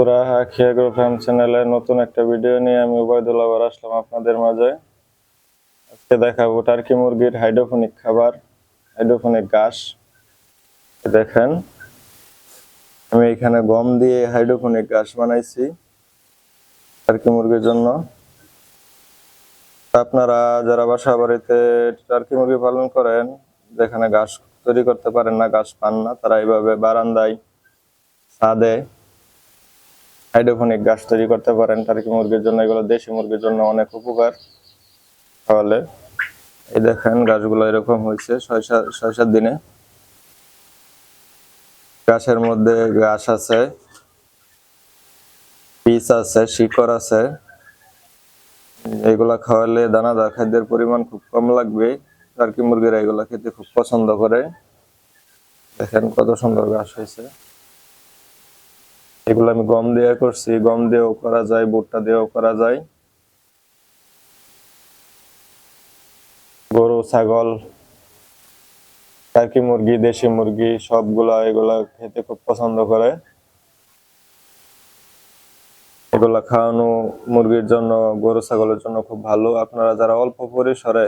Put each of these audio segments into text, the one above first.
বন্ধুরা, আখি agro farm চ্যানেলে নতুন একটা ভিডিও নিয়ে আমি উবাইদুল আবার আসলাম আপনাদের মাঝে। আজকে দেখাবো টার্কি মুরগির হাইড্রোপনিক খাবার, হাইড্রোপনিক ঘাস। দেখেন, আমি এখানে গম দিয়ে হাইড্রোপনিক ঘাস বানাইছি টার্কি মুরগির জন্য। আপনারা যারা বাসা বাড়িতে টার্কি মুরগি পালন করেন, যেখানে ঘাস তৈরি করতে পারেন না, ঘাস পান না, তারা এইভাবে বারান্দায়, ছাদে হাইড্রোপনিক ঘাস তৈরি করতে পারেন টার্কি মুরগির জন্য। এগুলো দেশি মুরগির জন্য অনেক উপকার। তাহলে এই দেখেন, গাছগুলো এরকম হয়েছে ৬-৭ দিনে। গাছের মধ্যে ঘাস আছে, বীজ আছে, শিকড় আছে। এগুলা খাওয়ালে দানাদার খাদ্যের পরিমাণ খুব কম লাগবে। টার্কি মুরগিরা এগুলা খেতে খুব পছন্দ করে। দেখেন কত সুন্দর ঘাস হয়েছে। এগুলো আমি গম দিয়ে করছি, গম দিয়েও করা যায়, ভুট্টা দিয়েও করা যায়। গরু, ছাগল, টার্কি মুরগি, দেশি মুরগি সবগুলা এগুলা খেতে খুব পছন্দ করে। এগুলা খাওয়ানো মুরগির জন্য, গরু ছাগলের জন্য খুব ভালো। আপনারা যারা অল্প পরিসরে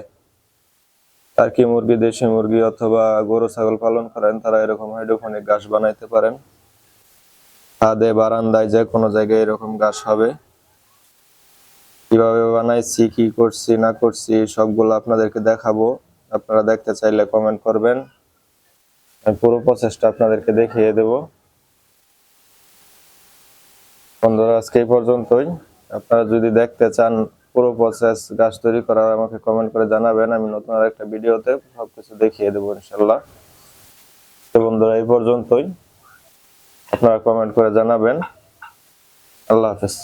টার্কি মুরগি, দেশি মুরগি অথবা গরু ছাগল পালন করেন, তারা এরকম হাইড্রোপনিক ঘাস বানাইতে পারেন। ছাদে, বারান্দায়, যে কোনো জায়গায় এরকম ঘাস হবে। কিভাবে বানাইছি, কি করছি না করছি সবগুলো আপনাদেরকে দেখাবো। আপনারা দেখতে চাইলে কমেন্ট করবেন, আমি পুরো প্রসেসটা আপনাদেরকে দেখিয়ে দেব। বন্ধুরা, আজকে এই পর্যন্তই। আপনারা যদি দেখতে চান পুরো প্রসেস ঘাস তৈরি করার, আমাকে কমেন্ট করে জানাবেন। আমি নতুন আরেকটা ভিডিওতে সবকিছু দেখিয়ে দেবো ইনশাল্লাহ। তো বন্ধুরা, এই পর্যন্তই। আপনারা কমেন্ট করে জানাবেন। আল্লাহ হাফেজ।